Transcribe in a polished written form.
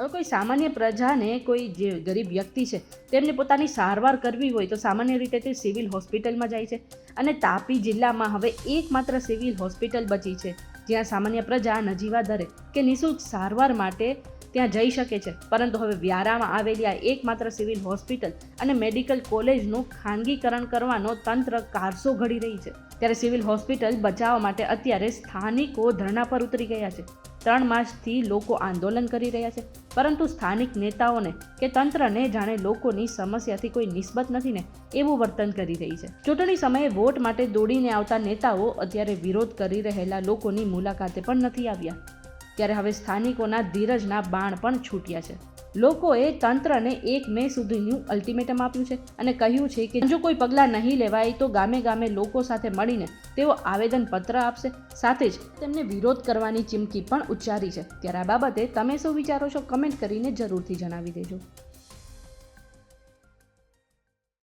હવે કોઈ સામાન્ય પ્રજાને કોઈ જે ગરીબ વ્યક્તિ છે તેમને પોતાની સારવાર કરવી હોય તો સામાન્ય રીતે તે સિવિલ હોસ્પિટલમાં જાય છે અને તાપી જિલ્લામાં હવે એકમાત્ર સિવિલ હોસ્પિટલ બચી છે જ્યાં સામાન્ય પ્રજા નજીવા દરે કે નિઃશુલ્ક સારવાર માટે ત્યાં જઈ શકે છે. પરંતુ હવે વ્યારામાં આવેલી આ એકમાત્ર સિવિલ હોસ્પિટલ અને મેડિકલ કોલેજનું ખાનગીકરણ કરવાનો તંત્ર કારસો ઘડી રહી છે. ત્યારે સિવિલ હોસ્પિટલ બચાવવા માટે અત્યારે સ્થાનિકો ધરણા પર ઉતરી ગયા છે. 3 માસથી લોકો આંદોલન કરી રહ્યા છે, પરંતુ સ્થાનિક નેતાઓને કે તંત્રને જાણે લોકોની સમસ્યાથી કોઈ નિસ્બત નથી ને એવું વર્તન કરી રહી છે. ચૂંટણી સમયે વોટ માટે દોડીને આવતા નેતાઓ અત્યારે વિરોધ કરી રહેલા લોકોની મુલાકાતે પણ નથી આવ્યા. ત્યારે હવે સ્થાનિકોના ધીરજના બાણ પણ છૂટ્યા છે. લોકોએ તંત્રને 1 મે સુધીનું અલ્ટિમેટમ આપ્યું છે અને કહ્યું છે કે જો કોઈ પગલાં નહીં લેવાય તો ગામે ગામે લોકો સાથે મળીને તેઓ આવેદનપત્ર આપશે. સાથે જ તેમને વિરોધ કરવાની ચીમકી પણ ઉચ્ચારી છે. ત્યારે આ બાબતે તમે શું વિચારો છો કમેન્ટ કરીને જરૂરથી જણાવી દેજો.